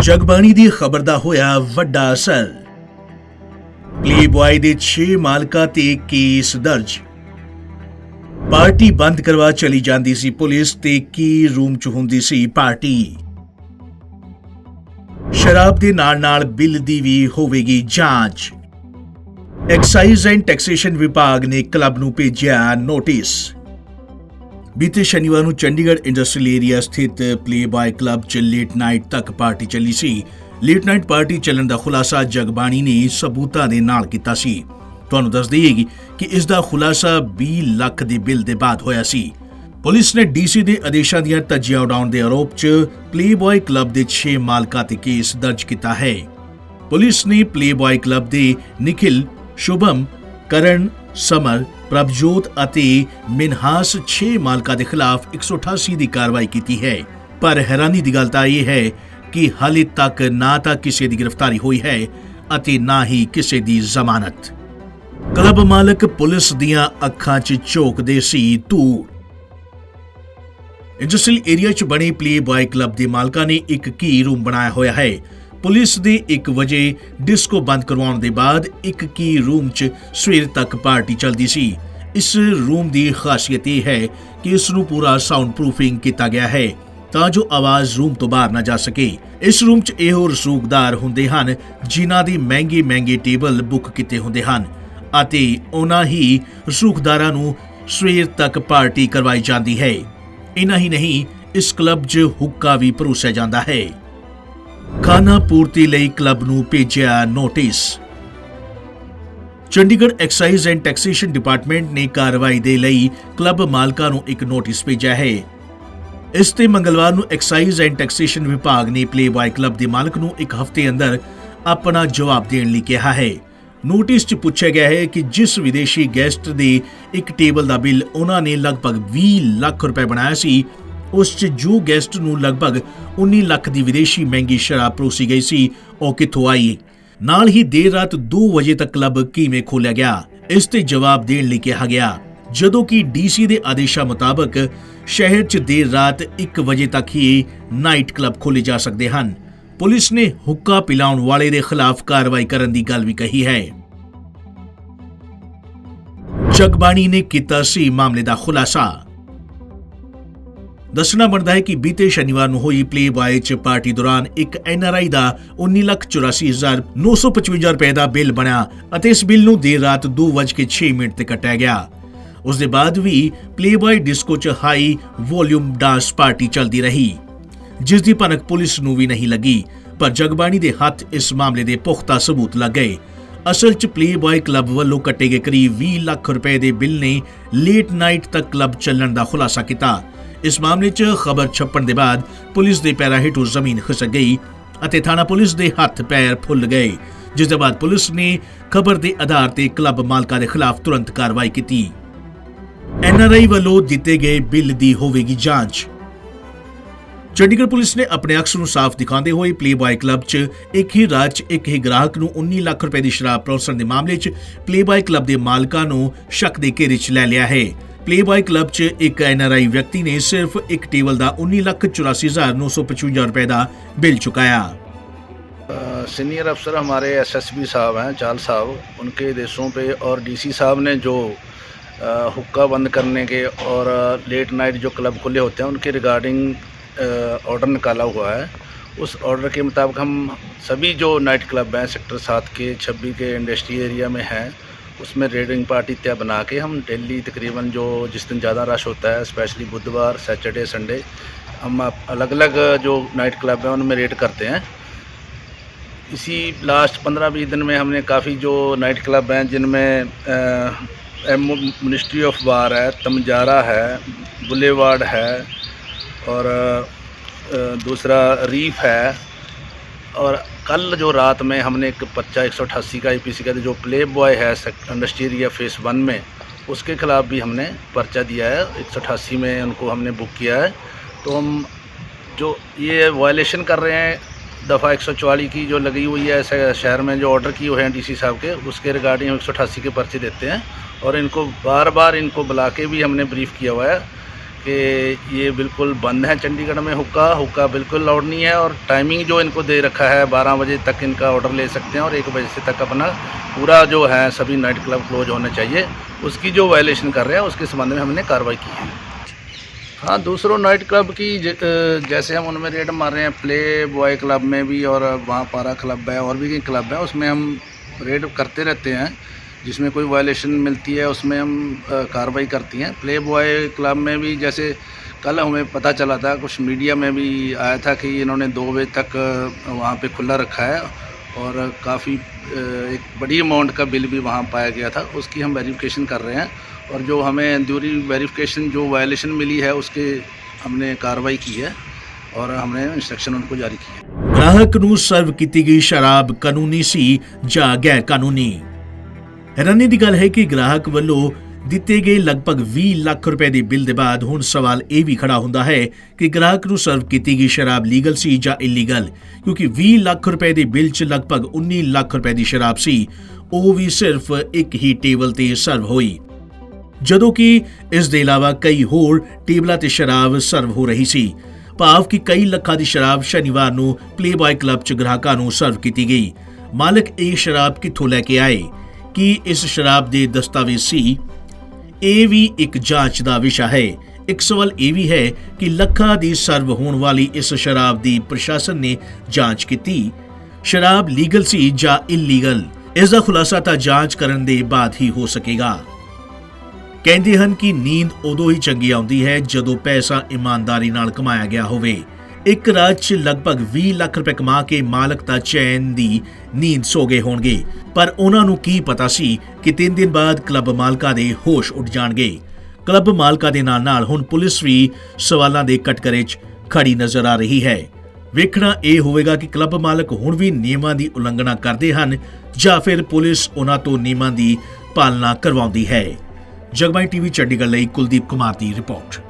ਜਗਬਾਣੀ ਦੀ ਖਬਰ ਦਾ ਹੋਇਆ ਵੱਡਾ ਅਸਰ। ਪਲੇਬॉय ਦੇ 6 ਮਾਲਕਾਂ ਤੇ ਕੇਸ ਦਰਜ। ਪਾਰਟੀ ਬੰਦ ਕਰਵਾ ਚਲੀ ਜਾਂਦੀ ਸੀ ਪੁਲਿਸ ਤੇ ਕੀ ਰੂਮ 'ਚ ਹੁੰਦੀ ਸੀ ਪਾਰਟੀ। ਸ਼ਰਾਬ ਦੇ ਨਾਲ ਬਿੱਲ ਦੀ ਵੀ ਹੋਵੇਗੀ ਜਾਂਚ। ਐਕਸਾਈਜ਼ ਐਂਡ ਟੈਕਸੇਸ਼ਨ ਵਿਭਾਗ ਨੇ ਕਲੱਬ ਨੂੰ ਭੇਜਿਆ ਨੋਟਿਸ। बीते शनिवार ਨੂੰ ਚੰਡੀਗੜ੍ਹ ਇੰਡਸਟਰੀਅਲ ਏਰੀਆ ਸਥਿਤ ਪਲੇਬॉय ਕਲੱਬ 'ਚ ਲੇਟ ਨਾਈਟ ਤੱਕ ਪਾਰਟੀ ਚੱਲੀ ਸੀ। ਲੇਟ ਨਾਈਟ ਪਾਰਟੀ ਚੱਲਣ ਦਾ ਖੁਲਾਸਾ ਜਗਬਾਣੀ ਨੇ ਸਬੂਤਾਂ ਦੇ ਨਾਲ ਕੀਤਾ ਸੀ। ਤੁਹਾਨੂੰ ਦੱਸ ਦਈਏ ਕਿ ਇਸ ਦਾ ਖੁਲਾਸਾ 20 ਲੱਖ ਦੇ ਬਿੱਲ ਦੇ ਬਾਅਦ ਹੋਇਆ ਸੀ। ਪੁਲਿਸ ਨੇ ਡੀਸੀ ਦੇ ਆਦੇਸ਼ਾਂ ਦੀਆਂ ਧੱਜੀਆਂ ਉਡਾਉਣ ਦੇ ਆਰੋਪ 'ਚ ਪਲੇਬॉय ਕਲੱਬ ਦੇ 6 ਮਾਲਕਾਂ ਤੇ ਕੇਸ ਦਰਜ ਕੀਤਾ ਹੈ। ਪੁਲਿਸ ਨੇ ਪਲੇਬॉय ਕਲੱਬ ਦੇ ਨਿਖਿਲ, ਸ਼ੁਭਮ, ਕਰਨ, ਸਮਰ, ਪ੍ਰਭਜੋਤ ਅਤੇ ਮਿਨਹਾਸ 6 ਮਾਲਕਾਂ ਦੇ ਖਿਲਾਫ 188 ਦੀ ਕਾਰਵਾਈ ਕੀਤੀ ਹੈ। ਪਰ ਹੈਰਾਨੀ ਦੀ ਗੱਲ ਤਾਂ ਇਹ ਹੈ ਕਿ ਹਾਲੇ ਤੱਕ ਨਾ ਤਾਂ ਕਿਸੇ ਦੀ ਗ੍ਰਿਫਤਾਰੀ ਹੋਈ ਹੈ ਅਤੇ ਨਾ ਹੀ ਕਿਸੇ ਦੀ ਜ਼ਮਾਨਤ। ਕਲੱਬ ਮਾਲਕ ਪੁਲਿਸ ਦੀਆਂ ਅੱਖਾਂ 'ਚ ਝੋਕਦੇ ਸੀ ਧੂੜ। ਇੰਡਸਟਰੀਅਲ ਏਰੀਆ 'ਚ ਬਣੇ ਪਲੇਬॉय ਕਲੱਬ ਦੇ ਮਾਲਕਾਂ ਨੇ ਇੱਕ ਕੀ ਰੂਮ ਬਣਾਇਆ ਹੋਇਆ ਹੈ। ਪੁਲਿਸ ਦੇ 1 ਵਜੇ ਡਿਸਕੋ ਬੰਦ ਕਰਵਾਉਣ ਦੇ ਬਾਅਦ ਇੱਕ ਕੀ ਰੂਮ 'ਚ ਸਵੇਰ ਤੱਕ ਪਾਰਟੀ ਚੱਲਦੀ ਸੀ। ਇਸ ਰੂਮ ਦੀ ਖਾਸੀਅਤ ਇਹ ਹੈ ਕਿ ਇਸ ਨੂੰ ਪੂਰਾ ਸਾਊਂਡ ਪ੍ਰੂਫਿੰਗ ਕੀਤਾ ਗਿਆ ਹੈ ਤਾਂ ਜੋ ਆਵਾਜ਼ ਰੂਮ ਤੋਂ ਬਾਹਰ ਨਾ ਜਾ ਸਕੇ। ਇਸ ਰੂਮ 'ਚ ਇਹੋ ਰਸੂਖਦਾਰ ਹੁੰਦੇ ਹਨ ਜਿਨ੍ਹਾਂ ਦੇ ਮਹਿੰਗੇ ਟੇਬਲ ਬੁੱਕ ਕੀਤੇ ਹੁੰਦੇ ਹਨ ਅਤੇ ਉਹਨਾਂ ਹੀ ਰਸੂਖਦਾਰਾਂ ਨੂੰ ਸਵੇਰ ਤੱਕ ਪਾਰਟੀ ਕਰਵਾਈ ਜਾਂਦੀ ਹੈ। ਇੰਨਾ ਹੀ ਨਹੀਂ, ਇਸ ਕਲੱਬ 'ਚ ਹੁੱਕਾ ਵੀ ਪਰੋਸਿਆ ਜਾਂਦਾ ਹੈ। ਖਾਣਾ ਪੂਰਤੀ ਲਈ ਕਲੱਬ ਨੂੰ ਭੇਜਿਆ notice. Chandigarh excise and taxation department ਨੇ ਕਾਰਵਾਈ ਦੇ ਲਈ ਕਲੱਬ ਮਾਲਕਾਂ ਨੂੰ ਇੱਕ ਨੋਟਿਸ ਭੇਜਿਆ ਹੈ। ਇਸ ਤੇ ਮੰਗਲਵਾਰ ਨੂੰ ਐਕਸਾਈਜ਼ ਐਂਡ ਟੈਕਸੇਸ਼ਨ ਵਿਭਾਗ ਨੇ ਪਲੇਬॉय ਕਲੱਬ ਦੇ ਮਾਲਕ ਨੂੰ 1 ਹਫ਼ਤੇ ਅੰਦਰ ਆਪਣਾ ਜਵਾਬ ਦੇਣ ਲਈ ਕਿਹਾ ਹੈ। ਨੋਟਿਸ 'ਚ ਪੁੱਛਿਆ ਗਿਆ ਹੈ ਕਿ ਜਿਸ ਵਿਦੇਸ਼ੀ ਗੈਸਟ ਦੇ ਇੱਕ ਟੇਬਲ ਦਾ ਬਿੱਲ ਉਹਨਾਂ ਨੇ ਲਗਭਗ 20 ਲੱਖ ਰੁਪਏ ਬਣਾਇਆ ਸੀ, ਉਸ 'ਚ ਜੋ ਗੈਸਟ ਨੂੰ ਲਗਭਗ 19 ਲੱਖ ਦੀ ਵਿਦੇਸ਼ੀ ਮਹਿੰਗੀ ਸ਼ਰਾਬ ਪਰੋਸੀ ਗਈ ਸੀ, ਉਹ ਕਿੱਥੋਂ ਆਈ। ਨਾਲ ਹੀ ਦੇਰ ਰਾਤ 2 ਵਜੇ ਤੱਕ ਕਲੱਬ ਕਿਵੇਂ ਖੋਲ੍ਹਿਆ ਗਿਆ, ਇਸ ਤੇ ਜਵਾਬ ਦੇਣ ਲਈ ਕਿਹਾ ਗਿਆ, ਜਦੋਂ ਕਿ ਡੀਸੀ ਦੇ ਆਦੇਸ਼ਾਂ ਮੁਤਾਬਕ ਸ਼ਹਿਰ 'ਚ ਦੇਰ ਰਾਤ 1 ਵਜੇ ਤੱਕ ਹੀ ਨਾਈਟ ਕਲੱਬ ਖੋਲ੍ਹੇ ਜਾ ਸਕਦੇ ਹਨ। ਪੁਲਿਸ ਨੇ ਹੁੱਕਾ ਪਿਲਾਉਣ ਵਾਲੇ ਦੇ ਖਿਲਾਫ ਕਾਰਵਾਈ ਕਰਨ ਦੀ ਗੱਲ ਵੀ ਕਹੀ ਹੈ। ਜਗਬਾਣੀ ਨੇ ਕੀਤਾ ਸੀ ਮਾਮਲੇ ਦਾ ਖੁਲਾਸਾ। ਦੱਸਣਾ ਬਣਦਾ ਹੈ ਕਿ ਬੀਤੇ ਸ਼ਨੀਵਾਰ ਨੂੰ ਹੋਈ ਪਲੇਬॉय 'ਚ ਪਾਰਟੀ ਦੌਰਾਨ ਇੱਕ NRI ਦਾ 19,84,955 ਰੁਪਏ ਦਾ ਬਿੱਲ ਬਣਿਆ ਅਤੇ ਇਸ ਬਿੱਲ ਨੂੰ ਦੇਰ ਰਾਤ 2:06 ਤੇ ਕੱਟਿਆ ਗਿਆ। ਉਸ ਦੇ ਬਾਅਦ ਵੀ ਪਲੇਬॉय ਡਿਸਕੋ 'ਚ ਹਾਈ ਵੋਲਿਊਮ ਡਾਂਸ ਪਾਰਟੀ ਚੱਲਦੀ ਰਹੀ, ਜਿਸ ਦੀ ਭਨਕ ਪੁਲਿਸ ਨੂੰ ਵੀ ਨਹੀਂ ਲੱਗੀ। ਪਰ ਜਗਬਾਣੀ ਦੇ ਹੱਥ ਇਸ ਮਾਮਲੇ ਦੇ ਪੁਖਤਾ ਸਬੂਤ ਲੱਗ ਗਏ। ਅਸਲ 'ਚ ਪਲੇਬॉय ਕਲੱਬ ਵੱਲੋਂ ਕੱਟੇ ਗਏ ਕਰੀਬ 20 ਲੱਖ ਰੁਪਏ ਦੇ ਬਿੱਲ ਨੇ ਲੇਟ ਨਾਈਟ ਤੱਕ ਕਲੱਬ ਚੱਲਣ ਦਾ ਖੁਲਾਸਾ ਕੀਤਾ। ਇਸ ਮਾਮਲੇ 'ਚ ਖਬਰ ਛਪਣ ਦੇ ਬਾਅਦ ਪੁਲਿਸ ਦੇ ਪੈਰਾਂ ਹੇਠੋਂ ਜ਼ਮੀਨ ਖਿਸਕ ਗਈ ਅਤੇ ਥਾਣਾ ਪੁਲਿਸ ਦੇ ਹੱਥ ਪੈਰ ਫੁੱਲ ਗਏ, ਜਿਸ ਦੇ ਬਾਅਦ ਪੁਲਿਸ ਨੇ ਖਬਰ ਦੇ ਆਧਾਰ ਤੇ ਕਲੱਬ ਮਾਲਕਾਂ ਦੇ ਖਿਲਾਫ ਤੁਰੰਤ ਕਾਰਵਾਈ ਕੀਤੀ। NRI ਵੱਲੋਂ ਦਿੱਤੇ ਗਏ ਬਿੱਲ ਦੀ ਹੋਵੇਗੀ ਜਾਂਚ। ਚੰਡੀਗੜ੍ਹ ਪੁਲਿਸ ਨੇ ਆਪਣੇ ਅਕਸ ਨੂੰ ਸਾਫ਼ ਦਿਖਾਉਂਦੇ ਹੋਏ ਪਲੇਬॉय ਕਲੱਬ 'ਚ ਇੱਕ ਹੀ ਰਾਤ 'ਚ ਇੱਕ ਹੀ ਗ੍ਰਾਹਕ ਨੂੰ 19 ਲੱਖ ਰੁਪਏ ਦੀ ਸ਼ਰਾਬ ਪਰੋਸਣ ਦੇ ਮਾਮਲੇ 'ਚ ਪਲੇਬॉय ਕਲੱਬ ਦੇ ਮਾਲਕਾਂ ਨੂੰ ਸ਼ੱਕ ਦੇ ਘੇਰੇ 'ਚ ਲੈ ਲਿਆ ਹੈ। ਪਲੇਬॉय ਕਲੱਬ 'ਚ ਇੱਕ NRI ਵਿਅਕਤੀ ਨੇ ਸਿਰਫ ਇੱਕ ਟੇਬਲ ਦਾ 19,84,955 रुपए का बिल चुकाया। सीनियर अफसर हमारे SSB साहब हैं, चाल साहब, उनके देशों पे और DC साहब ने जो हुक्का बंद करने के और लेट नाइट जो क्लब खुले होते हैं उनके रिगार्डिंग ऑर्डर निकाला हुआ है। उस ऑर्डर के मुताबिक हम सभी जो नाइट क्लब हैं सेक्टर 7 के 26 के इंडस्ट्री एरिया में हैं उसमें रेडिंग पार्टी तय बना के हम डेली तकरीबन जो जिस दिन ज़्यादा रश होता है, स्पेशली बुधवार, सैटरडे, संडे, हम अलग अलग जो नाइट क्लब हैं उनमें रेड करते हैं। इसी लास्ट 15-20 दिन में हमने काफ़ी जो नाइट क्लब हैं जिनमें मिनिस्ट्री ऑफ बार है, तमजारा है, बुलेवार्ड है और दूसरा रीफ है, और कल जो रात में हमने एक पर्चा 188 का IPC का जो पलेबॉय है इंडस्ट्री एरिया फेस 1 में, उसके खिलाफ़ भी हमने पर्चा दिया है। 188 में उनको हमने बुक किया है। तो हम जो ये वायलेशन कर रहे हैं दफ़ा 144 की जो लगी हुई है ऐसे शहर में जो ऑर्डर किए हुए हैं DC साहब के, उसके रिगार्डिंग 188 के पर्चे देते हैं और इनको बार बार इनको बुला के भी हमने ब्रीफ़ किया हुआ है कि ये बिल्कुल बंद है चंडीगढ़ में हुक्का बिल्कुल अलाउड नहीं है, और टाइमिंग जो इनको दे रखा है 12 बजे तक इनका ऑर्डर ले सकते हैं और 1 बजे से तक अपना पूरा जो है सभी नाइट क्लब क्लोज होने चाहिए। उसकी जो वायलेशन कर रहे हैं उसके संबंध में हमने कार्रवाई की है। हाँ, दूसरों नाइट क्लब की जैसे हम उनमें रेड मार रहे हैं, प्ले बॉय क्लब में भी और वहाँ पारा क्लब है और भी कई क्लब है, उसमें हम रेड करते रहते हैं। जिसमें कोई वायलेशन मिलती है उसमें हम कार्रवाई करती हैं। प्ले बॉय क्लब में भी जैसे कल हमें पता चला था, कुछ मीडिया में भी आया था कि इन्होंने 2 बजे तक वहाँ पे खुला रखा है और काफ़ी एक बड़ी अमाउंट का बिल भी वहाँ पाया गया था। उसकी हम वेरिफिकेशन कर रहे हैं और जो हमें दूरी वेरिफिकेशन जो वायलेशन मिली है उसके हमने कार्रवाई की है और हमने इंस्ट्रक्शन उनको जारी किया। ग्राहक ਨੂੰ ਸਰਵ ਕੀਤੀ ਗਈ ਸ਼ਰਾਬ ਕਾਨੂੰਨੀ ਸੀ ਜਾਂ ਗੈਰ ਕਾਨੂੰਨੀ? ਹੈਰਾਨੀ ਦੀ ਗੱਲ ਹੈ ਕਿ ਗ੍ਰਾਹਕ ਵੱਲੋਂ ਦਿੱਤੇ ਗਏ ਲਗਭਗ 20 ਲੱਖ ਰੁਪਏ ਦੇ ਬਿੱਲ ਦੇ ਬਾਅਦ ਹੁਣ ਸਵਾਲ ਇਹ ਵੀ ਖੜਾ ਹੁੰਦਾ ਹੈ ਕਿ ਗ੍ਰਾਹਕ ਨੂੰ ਸਰਵ ਕੀਤੀ ਗਈ ਸ਼ਰਾਬ ਲੀਗਲ ਸੀ ਜਾਂ ਇਲੀਗਲ, ਕਿਉਂਕਿ 20 ਲੱਖ ਰੁਪਏ ਦੇ ਬਿੱਲ 'ਚ ਲਗਭਗ 19 ਲੱਖ ਰੁਪਏ ਦੀ ਸ਼ਰਾਬ ਸੀ, ਉਹ ਵੀ ਸਿਰਫ ਇੱਕ ਹੀ ਟੇਬਲ ਤੇ ਸਰਵ ਹੋਈ, ਜਦੋਂ ਕਿ ਇਸ ਦੇ ਇਲਾਵਾ ਕਈ ਹੋਰ ਟੇਬਲਾਂ ਤੇ ਸ਼ਰਾਬ ਸਰਵ ਹੋ ਰਹੀ ਸੀ। ਭਾਵ ਕਿ ਕਈ ਲੱਖਾਂ ਦੀ ਸ਼ਰਾਬ ਸ਼ਨੀਵਾਰ ਨੂੰ ਪਲੇਬਾय ਕਲੱਬ 'ਚ ਗ੍ਰਾਹਕਾਂ ਨੂੰ ਸਰਵ ਕੀਤੀ ਗਈ। ਮਾਲਕ ਇਹ ਸ਼ਰਾਬ ਕਿੱਥੋਂ ਲੈ ਕੇ ਆਏ, ਕਿ ਇਸ ਸ਼ਰਾਬ ਦੇ ਦਸਤਾਵੇਜ਼ ਸੀ, ਇਹ ਵੀ ਇੱਕ ਜਾਂਚ ਦਾ ਵਿਸ਼ਾ ਹੈ। ਇੱਕ ਸਵਾਲ ਇਹ ਵੀ ਹੈ ਕਿ ਲੱਖਾਂ ਦੀ ਸਰਵ ਹੋਣ ਵਾਲੀ ਇਸ ਸ਼ਰਾਬ ਦੀ ਪ੍ਰਸ਼ਾਸਨ ਨੇ ਜਾਂਚ ਕੀਤੀ, ਸ਼ਰਾਬ ਲੀਗਲ ਸੀ ਜਾਂ ਇਲੀਗਲ? ਇਸ ਦਾ ਖੁਲਾਸਾ ਤਾਂ ਜਾਂਚ ਕਰਨ ਦੇ ਬਾਅਦ ਹੀ ਹੋ ਸਕੇਗਾ। ਕਹਿੰਦੇ ਹਨ ਕਿ ਨੀਂਦ ਉਦੋਂ ਹੀ ਚੰਗੀ ਆਉਂਦੀ ਹੈ ਜਦੋਂ ਪੈਸਾ ਇਮਾਨਦਾਰੀ ਨਾਲ ਕਮਾਇਆ ਗਿਆ ਹੋਵੇ। ਇੱਕ ਰਾਤ 'ਚ ਲਗਭਗ 20 ਲੱਖ ਰੁਪਏ ਕਮਾ ਕੇ ਮਾਲਕ ਤਾਂ ਚੈਨ ਦੀ ਨੀਂਦ ਸੋ ਗਏ ਹੋਣਗੇ, ਪਰ ਉਹਨਾਂ ਨੂੰ ਕੀ ਪਤਾ ਸੀ ਕਿ 3 ਦਿਨ ਬਾਅਦ ਕਲੱਬ ਮਾਲਕਾਂ ਦੇ ਹੋਸ਼ ਉੱਡ ਜਾਣਗੇ। ਕਲੱਬ ਮਾਲਕਾਂ ਦੇ ਨਾਲ ਹੁਣ ਪੁਲਿਸ ਵੀ ਸਵਾਲਾਂ ਦੇ ਕਟਘਰੇ 'ਚ ਖੜੀ ਨਜ਼ਰ ਆ ਰਹੀ ਹੈ। ਵੇਖਣਾ ਇਹ ਹੋਵੇਗਾ ਕਿ ਕਲੱਬ ਮਾਲਕ ਹੁਣ ਵੀ ਨਿਯਮਾਂ ਦੀ ਉਲੰਘਣਾ ਕਰਦੇ ਹਨ ਜਾਂ ਫਿਰ ਪੁਲਿਸ ਉਹਨਾਂ ਤੋਂ ਨਿਯਮਾਂ ਦੀ ਪਾਲਣਾ ਕਰਵਾਉਂਦੀ ਹੈ। ਜਗਬਾਣੀ ਟੀਵੀ ਚੰਡੀਗੜ੍ਹ ਲਈ ਕੁਲਦੀਪ ਕੁਮਾਰ ਦੀ ਰਿਪੋਰਟ।